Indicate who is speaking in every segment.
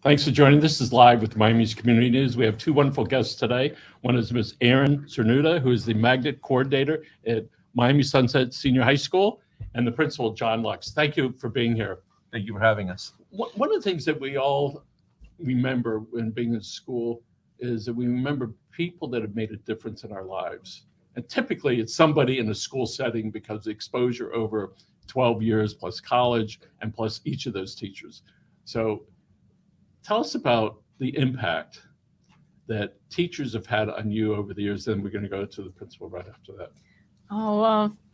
Speaker 1: Thanks for joining. This is Live with Miami's Community News. We have two wonderful guests today. One is Ms. Erin Cernuda, who is the magnet coordinator at Miami Sunset Senior High School, and the principal, John Lux. Thank you for being here.
Speaker 2: Thank you for having us.
Speaker 1: One of the things that we all remember when being in school is that we remember people that have made a difference in our lives. And typically it's somebody in a school setting because the exposure over 12 years plus college and plus each of those teachers. So tell us about the impact that teachers have had on you over the years. Then we're going to go to the principal right after that.
Speaker 3: Oh,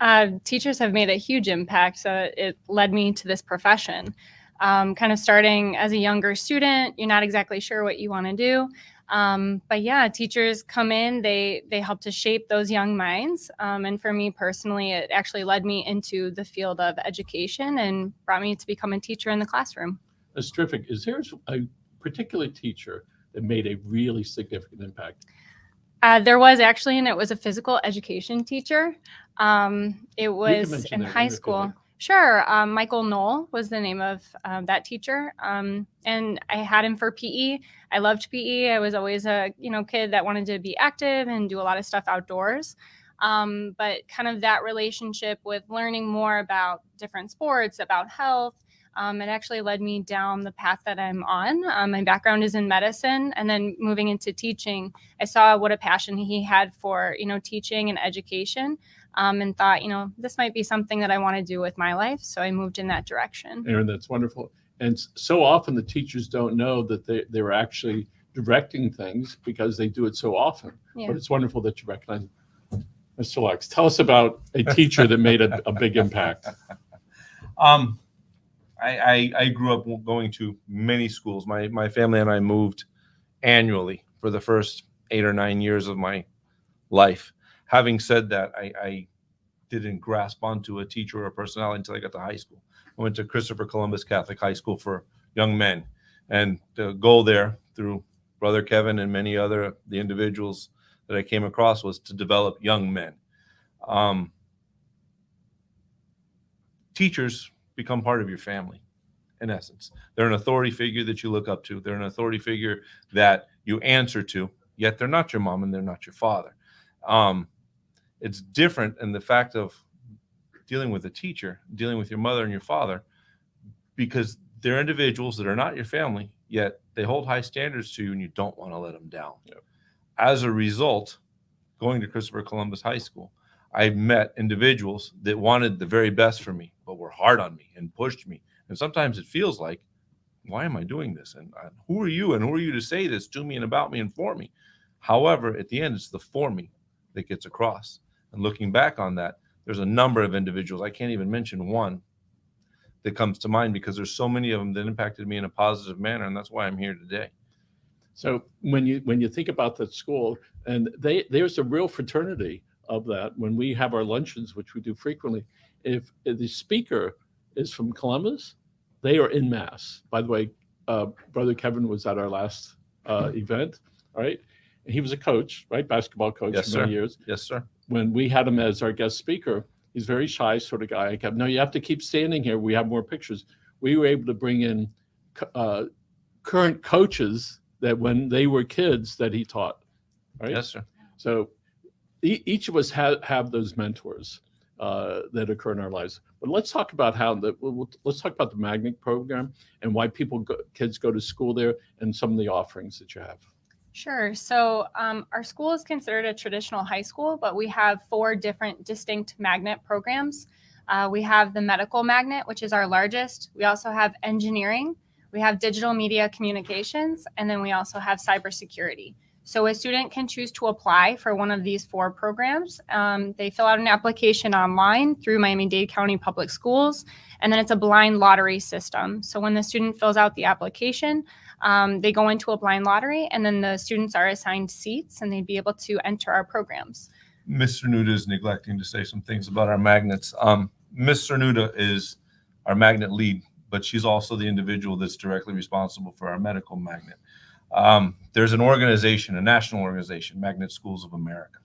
Speaker 3: well, teachers have made a huge impact. It led me to this profession. Kind of starting as a younger student, you're not exactly sure what you want to do. But yeah, teachers come in, they help to shape those young minds. And for me personally, it actually led me into the field of education and brought me to become a teacher in the classroom.
Speaker 1: That's terrific. Is there a particular teacher that made a really significant impact?
Speaker 3: There was actually, and it was a physical education teacher. It was in high school. Sure. Michael Knoll was the name of that teacher. And I had him for PE. I loved PE. I was always a kid that wanted to be active and do a lot of stuff outdoors. But kind of that relationship with learning more about different sports, about health, it actually led me down the path that I'm on. My background is in medicine, and then moving into teaching, I saw what a passion he had for, teaching and education, and thought, this might be something that I want to do with my life. So I moved in that direction.
Speaker 1: Erin, that's wonderful. And so often the teachers don't know that they were actually directing things because they do it so often. Yeah. But it's wonderful that you recognize it. Mr. Lux, tell us about a teacher that made a big impact.
Speaker 2: I grew up going to many schools. My family and I moved annually for the first 8 or 9 years of my life. Having said that, I didn't grasp onto a teacher or a personality until I got to high school. I went to Christopher Columbus Catholic High School for young men. And the goal there, through Brother Kevin and many other the individuals that I came across, was to develop young men. Teachers become part of your family, in essence. They're an authority figure that you look up to. They're an authority figure that you answer to, yet they're not your mom and they're not your father. It's different in the fact of dealing with a teacher, dealing with your mother and your father, because they're individuals that are not your family, yet they hold high standards to you and you don't want to let them down. Yep. As a result, going to Christopher Columbus High School, I met individuals that wanted the very best for me, but were hard on me and pushed me. And sometimes it feels like, why am I doing this? And who are you? And who are you to say this to me and about me and for me? However, at the end, it's the for me that gets across. And looking back on that, there's a number of individuals. I can't even mention one that comes to mind because there's so many of them that impacted me in a positive manner. And that's why I'm here today.
Speaker 1: So when you think about that school, and there's a real fraternity of that. When we have our luncheons, which we do frequently, if the speaker is from Columbus, they are in mass. By the way, Brother Kevin was at our last event, right? He was a coach, right? Basketball coach for many years.
Speaker 2: Yes, sir.
Speaker 1: When we had him as our guest speaker, he's a very shy sort of guy. I kept, no, you have to keep standing here. We have more pictures. We were able to bring in current coaches that when they were kids that he taught, right?
Speaker 2: Yes, sir.
Speaker 1: So each of us have those mentors that occur in our lives. But let's talk about let's talk about the magnet program and why kids go to school there and some of the offerings that you have.
Speaker 3: Sure. So our school is considered a traditional high school, but we have 4 different distinct magnet programs. We have the medical magnet, which is our largest. We also have engineering. We have digital media communications, and then we also have cybersecurity. So a student can choose to apply for one of these 4 programs. They fill out an application online through Miami-Dade County Public Schools, and then it's a blind lottery system. So when the student fills out the application, they go into a blind lottery, and then the students are assigned seats, and they'd be able to enter our programs.
Speaker 2: Ms. Cernuda is neglecting to say some things about our magnets. Ms. Cernuda is our magnet lead, but she's also the individual that's directly responsible for our medical magnet. There's an organization, a national organization, Magnet Schools of America.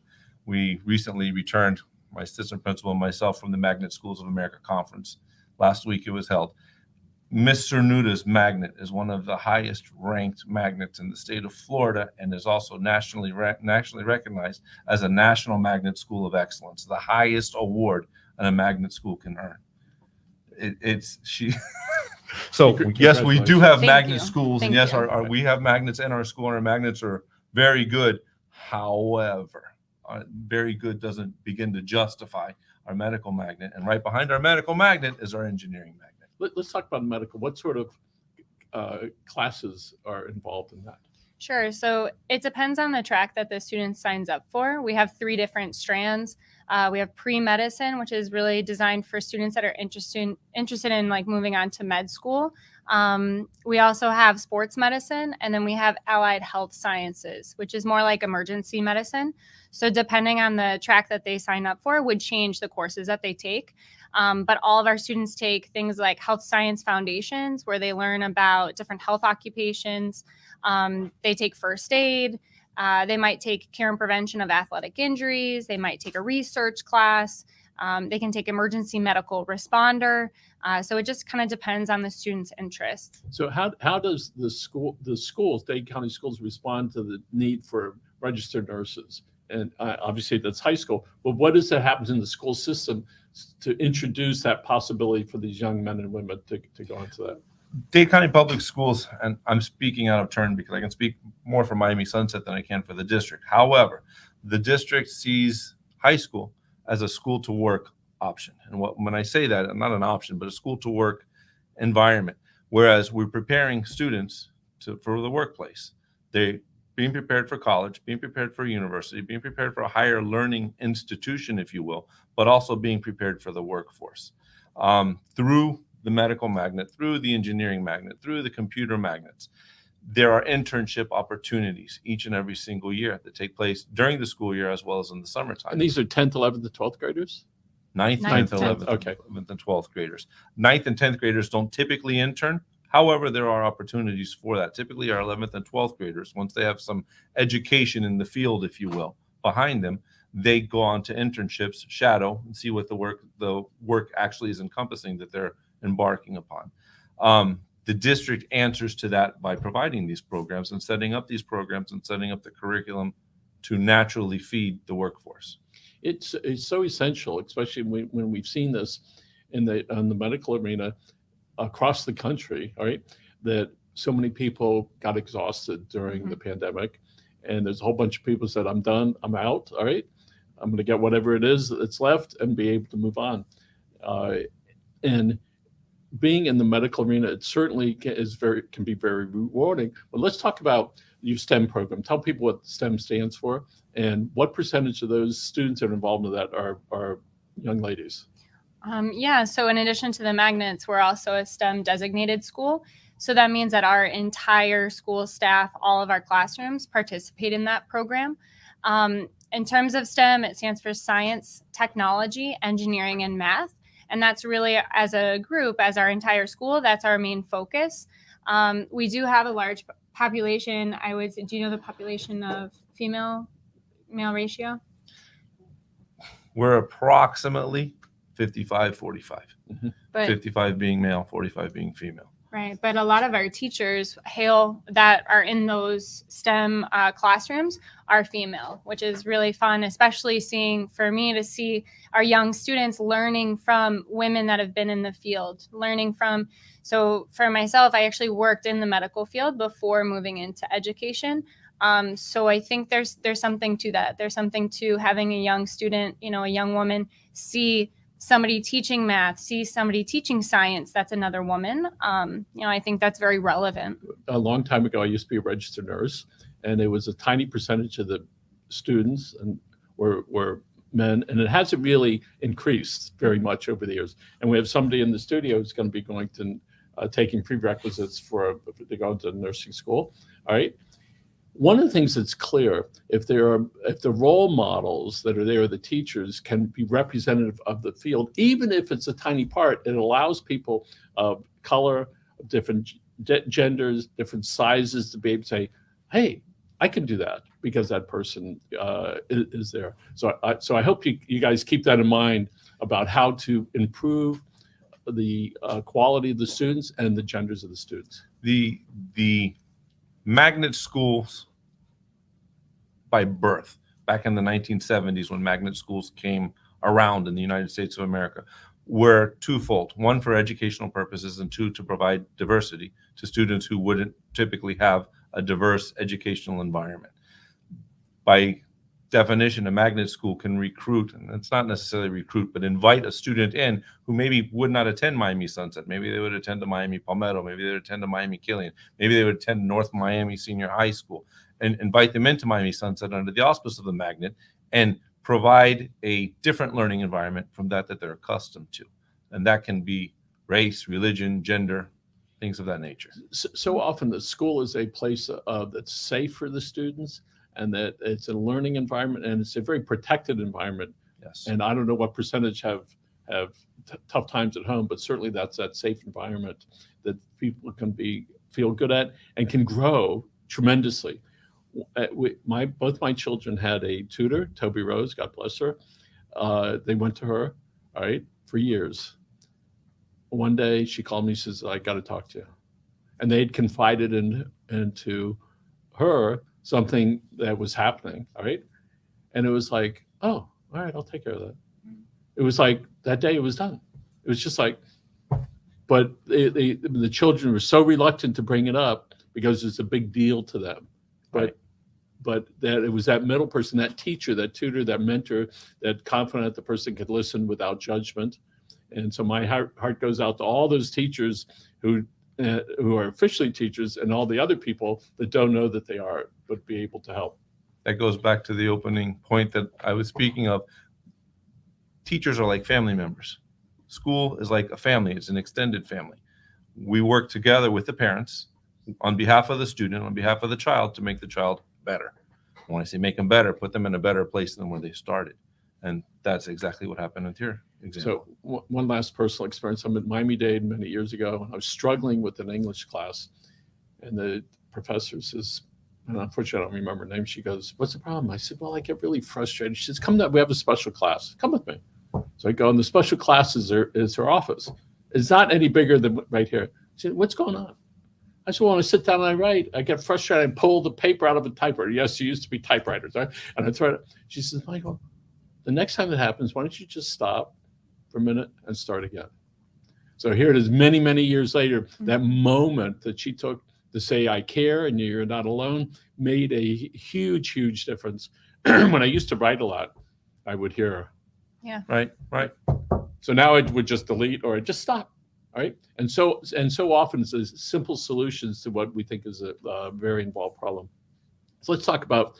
Speaker 2: We recently returned, my assistant principal and myself, from the Magnet Schools of America conference. Last week it was held. Miss Cernuda's magnet is one of the highest ranked magnets in the state of Florida and is also nationally recognized as a National Magnet School of Excellence, the highest award a magnet school can earn. So yes, we do have magnet schools, and yes, we have magnets in our school, and our magnets are very good. However, very good doesn't begin to justify our medical magnet, and right behind our medical magnet is our engineering magnet.
Speaker 1: Let's talk about medical. What sort of classes are involved in that?
Speaker 3: Sure. So it depends on the track that the student signs up for. We have 3 different strands. We have pre-medicine, which is really designed for students that are interested in like moving on to med school. We also have sports medicine, and then we have allied health sciences, which is more like emergency medicine. So depending on the track that they sign up for would change the courses that they take. But all of our students take things like health science foundations, where they learn about different health occupations. They take first aid. They might take care and prevention of athletic injuries. They might take a research class. They can take emergency medical responder. So it just kind of depends on the student's interest.
Speaker 1: So how does the schools, Dade County schools, respond to the need for registered nurses? And obviously that's high school, but what is that happens in the school system to introduce that possibility for these young men and women to go into that?
Speaker 2: Dade County Public Schools, and I'm speaking out of turn because I can speak more for Miami Sunset than I can for the district. However, the district sees high school as a school to work option. And when I say that, not an option, but a school to work environment, whereas we're preparing students for the workplace. They're being prepared for college, being prepared for university, being prepared for a higher learning institution, if you will, but also being prepared for the workforce. Through the medical magnet, through the engineering magnet, through the computer magnets, there are internship opportunities each and every single year that take place during the school year as well as in the summertime.
Speaker 1: And these are 10th, 11th, and 12th graders?
Speaker 2: 9th, 11th,
Speaker 1: okay.
Speaker 2: 11th, and 12th graders. 9th and 10th graders don't typically intern. However, there are opportunities for that. Typically, our 11th and 12th graders, once they have some education in the field, if you will, behind them, they go on to internships, shadow, and see what the work actually is encompassing that they're embarking upon. The district answers to that by providing these programs and setting up these programs and setting up the curriculum to naturally feed the workforce.
Speaker 1: It's so essential, especially when we've seen this in the medical arena across the country, right? That so many people got exhausted during the pandemic, and there's a whole bunch of people said, "I'm done, I'm out. All right, I'm going to get whatever it is that's left and be able to move on." And being in the medical arena, it certainly can be very rewarding. But let's talk about your STEM program. Tell people what STEM stands for and what percentage of those students that are involved in that are young ladies.
Speaker 3: Yeah, so in addition to the magnets, we're also a STEM designated school. So that means that our entire school staff, all of our classrooms participate in that program. In terms of STEM, it stands for science, technology, engineering, and math. And that's really, as a group, as our entire school, that's our main focus. We do have a large population. Do you know the population of female-male ratio?
Speaker 2: We're approximately 55-45.
Speaker 3: But
Speaker 2: 55 being male, 45 being female.
Speaker 3: Right, but a lot of our teachers that are in those STEM classrooms are female, which is really fun, especially for me to see our young students learning from women that have been in the field, so for myself, I actually worked in the medical field before moving into education. So I think there's something to that. There's something to having a young student, a young woman see somebody teaching math, see somebody teaching science that's another woman. I think that's very relevant.
Speaker 1: A long time ago, I used to be a registered nurse, and it was a tiny percentage of the students were men, and it hasn't really increased very much over the years. And we have somebody in the studio who's going to be going to taking prerequisites to go into nursing school. All right. One of the things that's clear, if the role models that are there, the teachers, can be representative of the field, even if it's a tiny part, it allows people of color, different genders, different sizes to be able to say, "Hey, I can do that because that person is there." So I hope you guys keep that in mind about how to improve the quality of the students and the genders of the students.
Speaker 2: The magnet schools by birth, back in the 1970s when magnet schools came around in the United States of America, were twofold. One, for educational purposes, and two, to provide diversity to students who wouldn't typically have a diverse educational environment. By definition, a magnet school can recruit, and it's not necessarily recruit, but invite a student in who maybe would not attend Miami Sunset. Maybe they would attend the Miami Palmetto. Maybe they would attend the Miami Killian. Maybe they would attend North Miami Senior High School, and invite them into Miami Sunset under the auspice of the magnet and provide a different learning environment from that they're accustomed to. And that can be race, religion, gender, things of that nature.
Speaker 1: So often the school is a place that's safe for the students, and that it's a learning environment, and it's a very protected environment.
Speaker 2: Yes.
Speaker 1: And I don't know what percentage have tough times at home, but certainly that's that safe environment that people can feel good at and can grow tremendously. Both my children had a tutor, Toby Rose, God bless her. They went to her, all right, for years. One day she called me, says, I got to talk to you. And they'd confided into her something that was happening, all right? And it was like, oh, all right, I'll take care of that. It was like that day it was done. It was just like, but the children were so reluctant to bring it up because it's a big deal to them. But that it was that middle person, that teacher, that tutor, that mentor, that confident the person could listen without judgment. And so my heart goes out to all those teachers who are officially teachers and all the other people that don't know that they are, but be able to help.
Speaker 2: That goes back to the opening point that I was speaking of. Teachers are like family members. School is like a family. It's an extended family. We work together with the parents on behalf of the student, on behalf of the child, to make the child better. When I say make them better, put them in a better place than where they started. And that's exactly what happened with your example.
Speaker 1: So one last personal experience. I'm at Miami-Dade many years ago, and I was struggling with an English class. And the professor says, and unfortunately I don't remember her name, she goes, what's the problem? I said, well, I get really frustrated. She says, come down, we have a special class. Come with me. So I go, and the special class is her office. It's not any bigger than right here. She said, what's going on? I said, well, when I sit down and I write, I get frustrated and pull the paper out of a typewriter. Yes, there used to be typewriters, right? And I throw it. She says, Michael, the next time that happens, why don't you just stop for a minute and start again? So here it is, many, many years later, that moment that she took to say, I care and you're not alone, made a huge, huge difference. When I used to write a lot, I would hear her.
Speaker 3: Yeah.
Speaker 2: Right.
Speaker 1: So now I would just delete or I'd just stop. All right. And so often it's simple solutions to what we think is a very involved problem. So let's talk about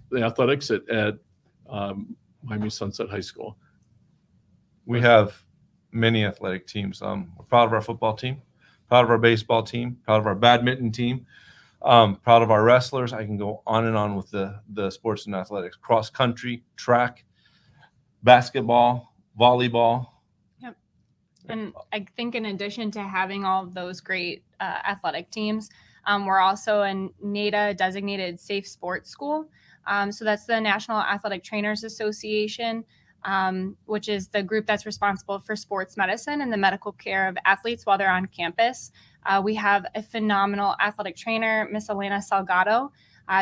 Speaker 1: the athletics at Miami Sunset High School.
Speaker 2: We have many athletic teams. We're proud of our football team, proud of our baseball team, proud of our badminton team, proud of our wrestlers. I can go on and on with the sports and athletics: cross country, track, basketball, volleyball.
Speaker 3: Yep. And I think in addition to having all of those great athletic teams, we're also a NADA designated safe sports school. So that's the National Athletic Trainers Association, which is the group that's responsible for sports medicine and the medical care of athletes while they're on campus. We have a phenomenal athletic trainer, Miss Elena Salgado.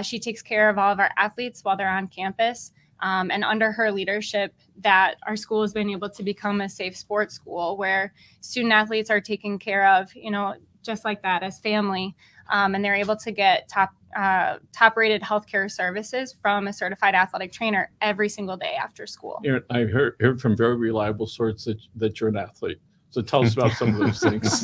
Speaker 3: She takes care of all of our athletes while they're on campus. And under her leadership, that our school has been able to become a safe sports school where student athletes are taken care of, just like that as family. And they're able to get top rated healthcare services from a certified athletic trainer every single day after school.
Speaker 1: I heard from very reliable sources that you're an athlete. So tell us about some of those things.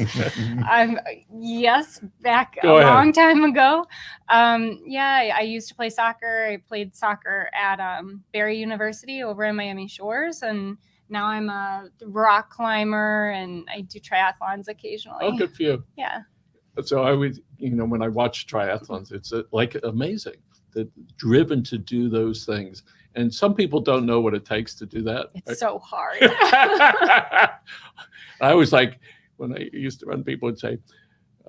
Speaker 3: Yes, back
Speaker 1: Go ahead.
Speaker 3: Long time ago. I used to play soccer. I played soccer at Barry University over in Miami Shores, and now I'm a rock climber and I do triathlons occasionally.
Speaker 1: Oh, good for you.
Speaker 3: Yeah.
Speaker 1: So I would, when I watch triathlons, it's like amazing, that driven to do those things. And some people don't know what it takes to do that.
Speaker 3: It's so hard.
Speaker 1: I was like, when I used to run, people would say,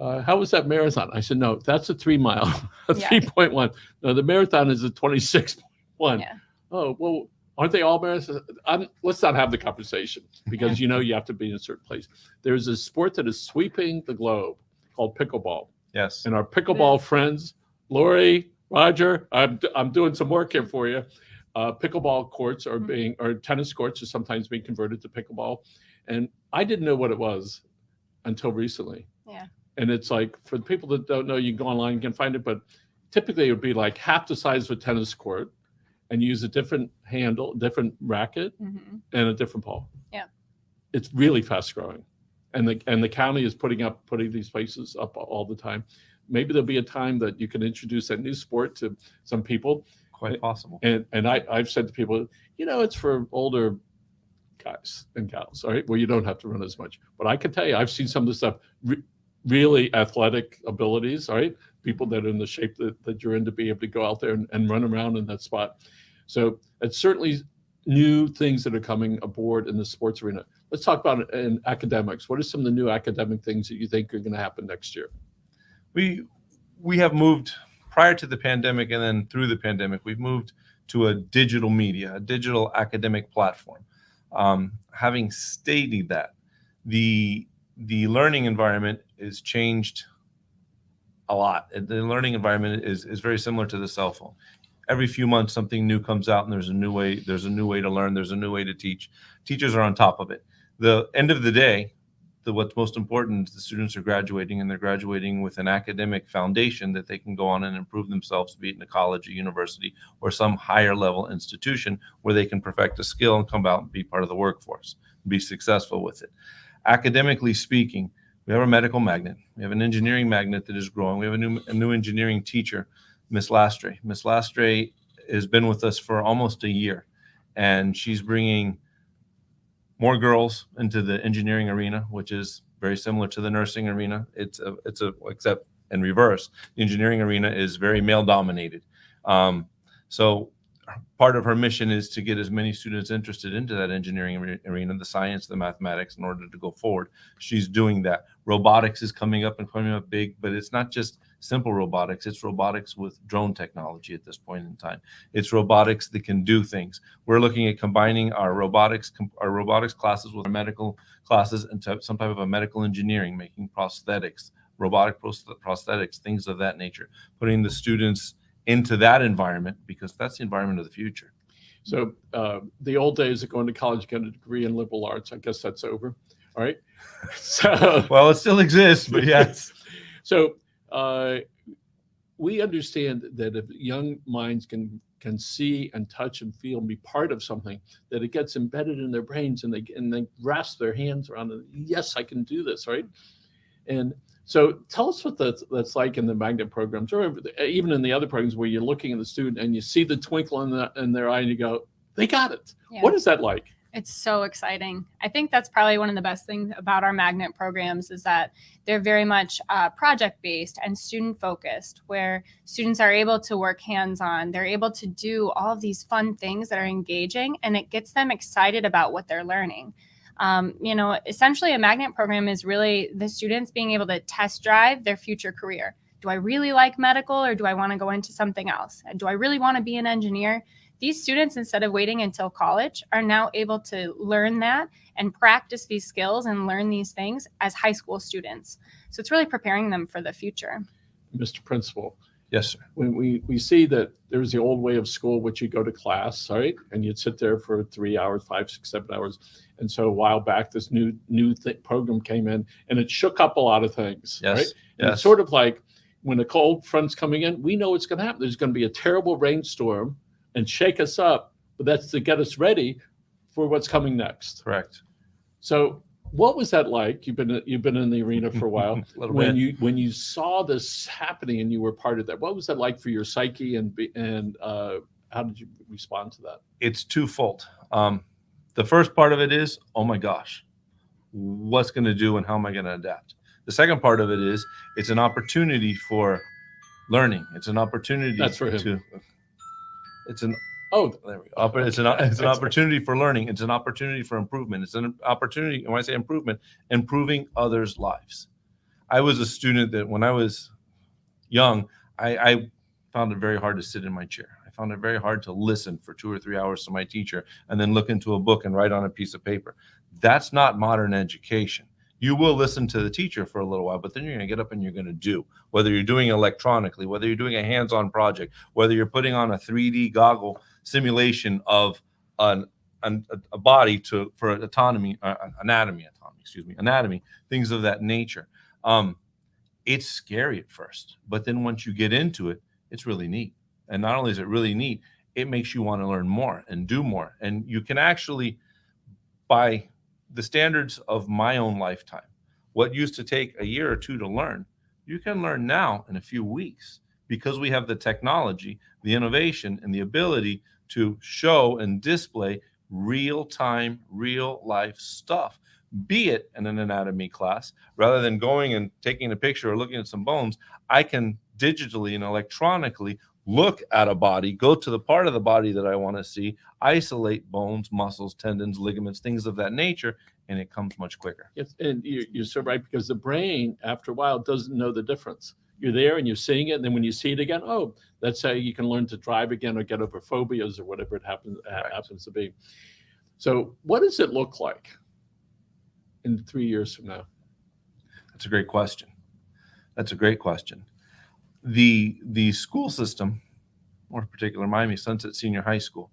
Speaker 1: how was that marathon? I said, no, that's a 3 mile, a 3.1. No, the marathon is a 26.1.
Speaker 3: Yeah.
Speaker 1: Oh, well, Aren't they all marathon? Let's not have the conversation because you have to be in a certain place. There's a sport that is sweeping the globe called pickleball.
Speaker 2: Yes.
Speaker 1: And our pickleball friends, Lori, Roger, I'm doing some work here for you. Pickleball courts or tennis courts are sometimes being converted to pickleball. And I didn't know what it was until recently.
Speaker 3: Yeah.
Speaker 1: And it's like, for the people that don't know, you can go online, you can find it, but typically it would be like half the size of a tennis court and use a different handle, different racket, and a different ball.
Speaker 3: Yeah.
Speaker 1: It's really fast growing. And the county is putting these places up all the time. Maybe there'll be a time that you can introduce that new sport to some people.
Speaker 2: Quite possible.
Speaker 1: And I've said to people, it's for older guys and gals, all right, where you don't have to run as much. But I can tell you, I've seen some of the stuff, really athletic abilities, all right, people that are in the shape that you're in to be able to go out there and run around in that spot. So it's certainly new things that are coming aboard in the sports arena. Let's talk about it in academics. What are some of the new academic things that you think are going to happen next year?
Speaker 2: We have moved prior to the pandemic and then through the pandemic, we've moved to a digital media, a digital academic platform. Having stated that, the learning environment is changed a lot. The learning environment is very similar to the cell phone. Every few months, something new comes out, and there's a new way to learn. There's a new way to teach. Teachers are on top of it. The end of the day, what's most important is the students are graduating, and they're graduating with an academic foundation that they can go on and improve themselves, be it in a college, a university, or some higher level institution where they can perfect a skill and come out and be part of the workforce, be successful with it. Academically speaking, we have a medical magnet. We have an engineering magnet that is growing. We have a new engineering teacher, Miss Lastre. Miss Lastre has been with us for almost a year, and she's bringing more girls into the engineering arena, which is very similar to the nursing arena. Except in reverse. The engineering arena is very male dominated. So part of her mission is to get as many students interested into that engineering arena, the science, the mathematics, in order to go forward. She's doing that. Robotics is coming up big, but it's not just simple robotics. It's robotics with drone technology at this point in time. It's robotics that can do things. We're looking at combining our robotics classes with our medical classes into some type of a medical engineering, making prosthetics, robotic prosthetics, things of that nature, putting the students into that environment, because that's the environment of the future.
Speaker 1: So the old days of going to college, getting a degree in liberal arts, I guess that's over. All right. So
Speaker 2: well, it still exists, but yes.
Speaker 1: So we understand that if young minds can see and touch and feel and be part of something, that it gets embedded in their brains and they grasp their hands around it. Yes, I can do this, right? And so tell us what that's like in the magnet programs, or even in the other programs where you're looking at the student and you see the twinkle in their eye and you go, they got it. Yeah. What is that like?
Speaker 3: It's so exciting. I think that's probably one of the best things about our magnet programs is that they're very much project-based and student-focused, where students are able to work hands-on. They're able to do all of these fun things that are engaging, and it gets them excited about what they're learning. Essentially a magnet program is really the students being able to test drive their future career. Do I really like medical, or do I want to go into something else? Do I really want to be an engineer? These students, instead of waiting until college, are now able to learn that and practice these skills and learn these things as high school students. So it's really preparing them for the future.
Speaker 1: Mr. Principal.
Speaker 2: Yes, sir.
Speaker 1: When we see that there's the old way of school, which you go to class, right? And you'd sit there for 3 hours, 5, 6, 7 hours. And so a while back, this new program came in, and it shook up a lot of things,
Speaker 2: yes,
Speaker 1: right?
Speaker 2: Yes.
Speaker 1: And it's sort of like when a cold front's coming in, we know what's going to happen. There's going to be a terrible rainstorm and shake us up, but that's to get us ready for what's coming next.
Speaker 2: Correct.
Speaker 1: So what was that like? You've been in the arena for a while. When you saw this happening and you were part of that, what was that like for your psyche, and how did you respond to that?
Speaker 2: It's twofold. The first part of it is, oh my gosh, what's going to do and how am I going to adapt? The second part of it is, it's an opportunity for learning. It's an opportunity.
Speaker 1: That's for him.
Speaker 2: There we go. It's an opportunity for learning. It's an opportunity for improvement. It's an opportunity, and when I say improvement, improving others' lives. I was a student that when I was young, I found it very hard to sit in my chair. I found it very hard to listen for 2 or 3 hours to my teacher and then look into a book and write on a piece of paper. That's not modern education. You will listen to the teacher for a little while, but then you're going to get up and you're going to do, whether you're doing electronically, whether you're doing a hands-on project, whether you're putting on a 3D goggle simulation of a body for anatomy, things of that nature. It's scary at first, but then once you get into it, it's really neat. And not only is it really neat, it makes you want to learn more and do more. And you can actually, by the standards of my own lifetime, what used to take a year or two to learn, you can learn now in a few weeks, because we have the technology, the innovation, and the ability to show and display real-time, real-life stuff, be it in an anatomy class. Rather than going and taking a picture or looking at some bones, I can digitally and electronically look at a body, go to the part of the body that I want to see, isolate bones, muscles, tendons, ligaments, things of that nature, and it comes much quicker.
Speaker 1: Yes, and you're so right, because the brain, after a while, doesn't know the difference. You're there and you're seeing it, and then when you see it again, oh, that's how you can learn to drive again or get over phobias or whatever it happens to be. So what does it look like in 3 years from now?
Speaker 2: That's a great question. The school system, more in particular Miami Sunset Senior High School,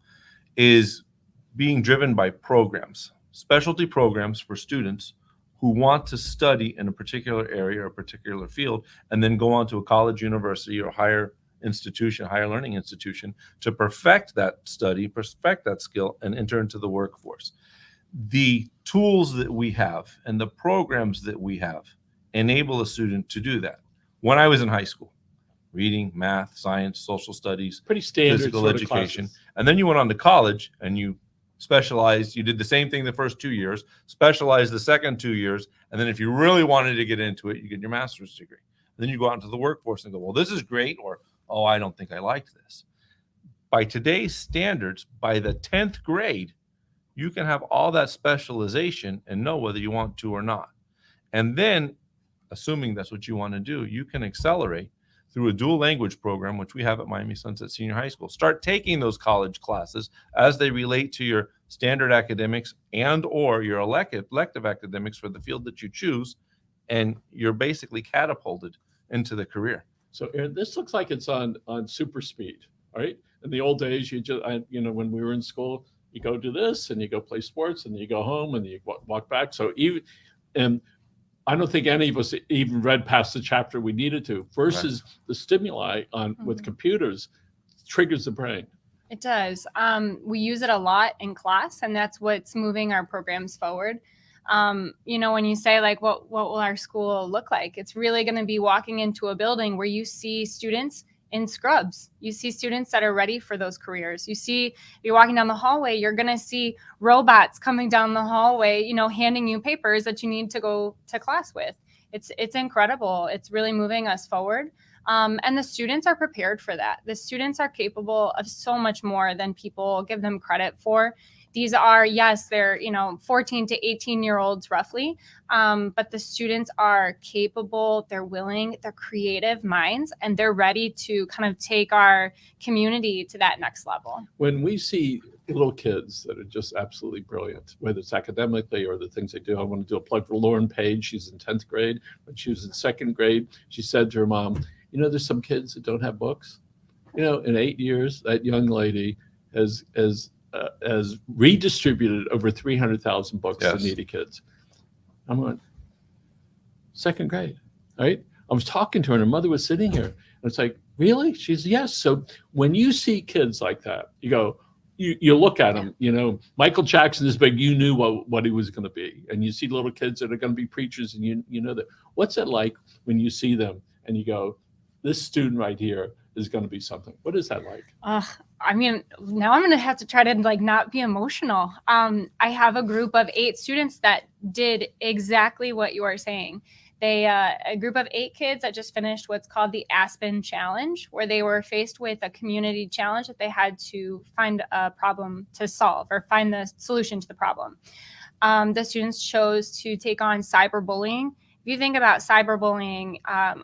Speaker 2: is being driven by programs, specialty programs for students who want to study in a particular area or a particular field, and then go on to a college, university, or higher learning institution to perfect that study, perfect that skill, and enter into the workforce. The tools that we have and the programs that we have enable a student to do that. When I was in high school, reading, math, science, social studies,
Speaker 1: pretty standard
Speaker 2: physical
Speaker 1: sort of
Speaker 2: education.
Speaker 1: classes.
Speaker 2: And then you went on to college and you specialized. You did the same thing the first 2 years, specialized the second 2 years. And then if you really wanted to get into it, you get your master's degree. Then you go out into the workforce and go, well, this is great. Or, oh, I don't think I liked this. By today's standards, by the 10th grade, you can have all that specialization and know whether you want to or not. And then, assuming that's what you want to do, you can accelerate through a dual language program, which we have at Miami Sunset Senior High School. Start taking those college classes as they relate to your standard academics and or your elective academics for the field that you choose, and you're basically catapulted into the career.
Speaker 1: So Aaron, this looks like it's on super speed, right? In the old days, when we were in school, you go do this and you go play sports and you go home and you walk back. So I don't think any of us even read past the chapter we needed to, versus the stimuli with computers triggers the brain.
Speaker 3: It does. We use it a lot in class, and that's what's moving our programs forward. When you say like, what will our school look like? It's really going to be walking into a building where you see students in scrubs. You see students that are ready for those careers. If you're walking down the hallway, you're going to see robots coming down the hallway, handing you papers that you need to go to class with. It's incredible. It's really moving us forward. And the students are prepared for that. The students are capable of so much more than people give them credit for. These are, yes, they're, 14 to 18-year-olds roughly, but the students are capable, they're willing, they're creative minds, and they're ready to kind of take our community to that next level.
Speaker 1: When we see little kids that are just absolutely brilliant, whether it's academically or the things they do, I want to do a plug for Lauren Page. She's in 10th grade. When she was in 2nd grade, she said to her mom, there's some kids that don't have books. In 8 years, that young lady has redistributed over 300,000 books to needy kids. I'm on 2nd grade, right? I was talking to her, and her mother was sitting here, and it's like, really? She's yes. So when you see kids like that, you go, you look at them. Michael Jackson is big. You knew what he was going to be, and you see little kids that are going to be preachers, and you know that. What's it like when you see them and you go, this student right here is going to be something? What is that like?
Speaker 3: Now I'm going to have to try to not be emotional. I have a group of 8 students that did exactly what you are saying. A group of 8 kids that just finished what's called the Aspen Challenge, where they were faced with a community challenge that they had to find a problem to solve or find the solution to the problem. The students chose to take on cyberbullying. If you think about cyberbullying,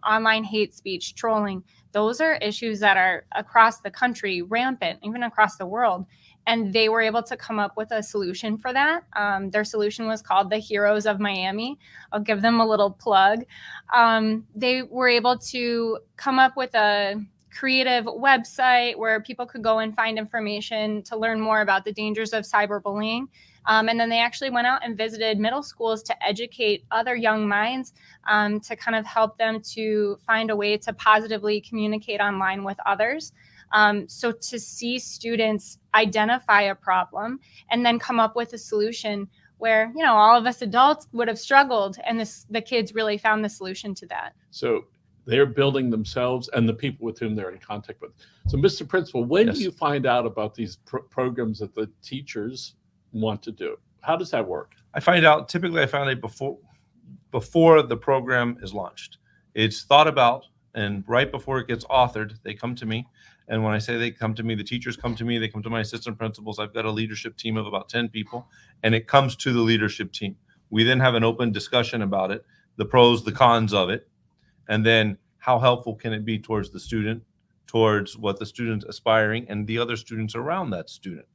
Speaker 3: online hate speech, trolling, those are issues that are across the country, rampant, even across the world. And they were able to come up with a solution for that. Their solution was called the Heroes of Miami. I'll give them a little plug. They were able to come up with a creative website where people could go and find information to learn more about the dangers of cyberbullying. And then they actually went out and visited middle schools to educate other young minds, to kind of help them to find a way to positively communicate online with others. So to see students identify a problem and then come up with a solution where, you know, all of us adults would have struggled, and the kids really found the solution to that.
Speaker 1: So they're building themselves and the people with whom they're in contact with. So, Mr. Principal, when
Speaker 2: Yes.
Speaker 1: do you find out about these programs that the teachers want to do? How does that work?
Speaker 2: I find out before the program is launched. It's thought about, and right before it gets authored, they come to me. And when I say they come to me, the teachers come to me, they come to my assistant principals. I've got a leadership team of about 10 people, and it comes to the leadership team. We then have an open discussion about it, the pros, the cons of it, and then how helpful can it be towards the student, towards what the student's aspiring, and the other students around that student.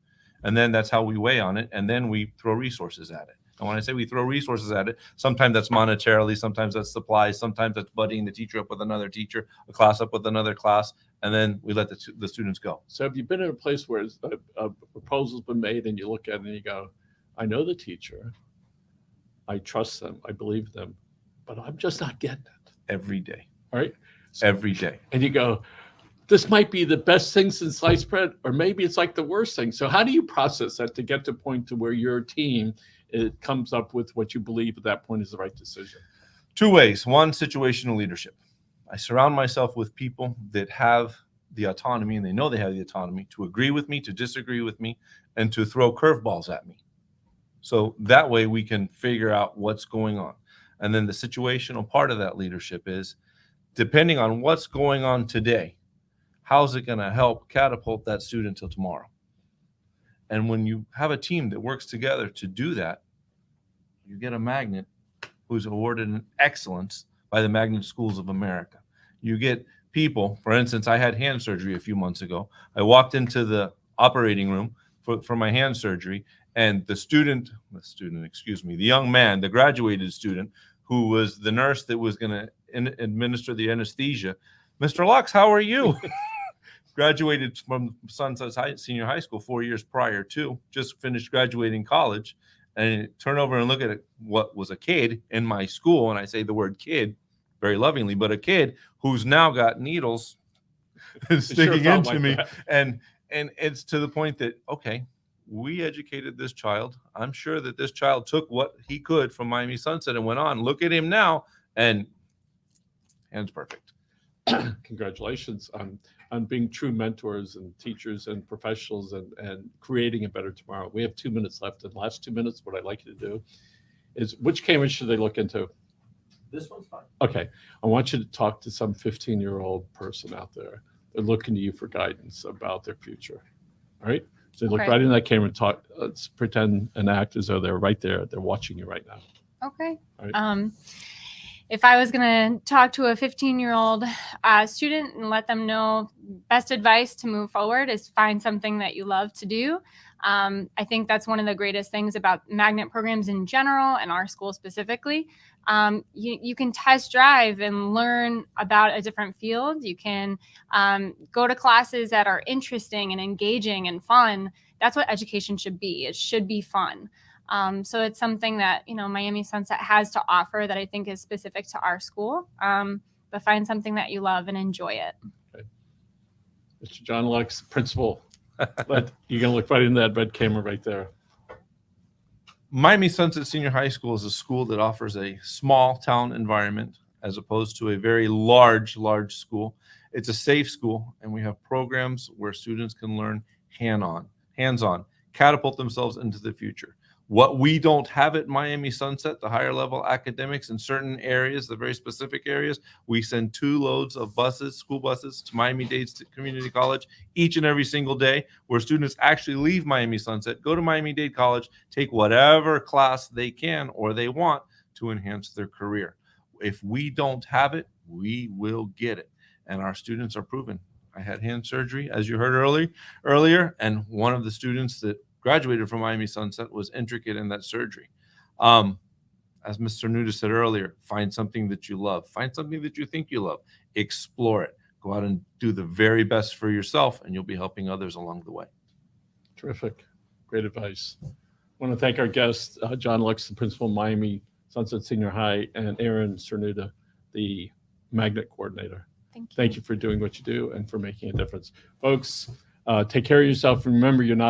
Speaker 2: And then that's how we weigh on it, and then we throw resources at it. And when I say we throw resources at it, sometimes that's monetarily, sometimes that's supplies, sometimes that's buddying the teacher up with another teacher, a class up with another class, and then we let the students go.
Speaker 1: So have you been in a place where a proposal's been made and you look at it and you go, I know the teacher, I trust them, I believe them, but I'm just not getting it.
Speaker 2: Every day.
Speaker 1: All right?
Speaker 2: Every day.
Speaker 1: And you go, this might be the best thing since sliced bread, or maybe it's like the worst thing. So how do you process that to get to a point to where your team comes up with what you believe at that point is the right decision?
Speaker 2: Two ways. One, situational leadership. I surround myself with people that have the autonomy, and they know they have the autonomy to agree with me, to disagree with me, and to throw curveballs at me. So that way we can figure out what's going on. And then the situational part of that leadership is, depending on what's going on today, how's it going to help catapult that student till tomorrow? And when you have a team that works together to do that, you get a magnet who's awarded an excellence by the Magnet Schools of America. You get people, for instance, I had hand surgery a few months ago. I walked into the operating room for my hand surgery, and the young man, the graduated student, who was the nurse that was going to administer the anesthesia, Mr. Lux, how are you? Graduated from Sunset Senior High School 4 years prior to, just finished graduating college, and turn over and look at what was a kid in my school, and I say the word kid very lovingly, but a kid who's now got needles sticking
Speaker 1: sure
Speaker 2: into
Speaker 1: like
Speaker 2: me,
Speaker 1: that.
Speaker 2: and it's to the point that, okay, we educated this child. I'm sure that this child took what he could from Miami Sunset and went on. Look at him now, and hand's perfect.
Speaker 1: Congratulations on being true mentors and teachers and professionals and creating a better tomorrow. We have 2 minutes left. In the last 2 minutes, what I'd like you to do is, which camera should they look into?
Speaker 2: This one's fine.
Speaker 1: Okay. I want you to talk to some 15-year-old person out there. They're looking to you for guidance about their future. All right? So look
Speaker 3: Okay.
Speaker 1: right in that camera and talk. Let's pretend and act as though they're right there. They're watching you right now.
Speaker 3: Okay.
Speaker 1: All right.
Speaker 3: If I was going to talk to a 15-year-old student and let them know, best advice to move forward is find something that you love to do. I think that's one of the greatest things about magnet programs in general and our school specifically. You can test drive and learn about a different field. You can go to classes that are interesting and engaging and fun. That's what education should be. It should be fun. So it's something that, Miami Sunset has to offer that I think is specific to our school. But find something that you love and enjoy it.
Speaker 1: Okay. Mr. John Lux, principal. You're going to look right in that red camera right there.
Speaker 2: Miami Sunset Senior High School is a school that offers a small town environment as opposed to a very large school. It's a safe school, and we have programs where students can learn hands-on, catapult themselves into the future. What we don't have at Miami Sunset, the higher level academics in certain areas, the very specific areas, we send 2 loads of school buses to Miami-Dade Community College each and every single day, where students actually leave Miami Sunset, go to Miami-Dade College, take whatever class they can or they want to enhance their career. If we don't have it, we will get it. and our students are proven. I had hand surgery, as you heard earlier, and one of the students that graduated from Miami Sunset was intricate in that surgery. As Mr. Cernuda said earlier, find something that you love. Find something that you think you love. Explore it. Go out and do the very best for yourself, and you'll be helping others along the way.
Speaker 1: Terrific. Great advice. I want to thank our guests, John Lux, the principal of Miami Sunset Senior High, and Erin Cernuda, the magnet coordinator. Thank you for doing what you do and for making a difference. Folks, take care of yourself. Remember, you're not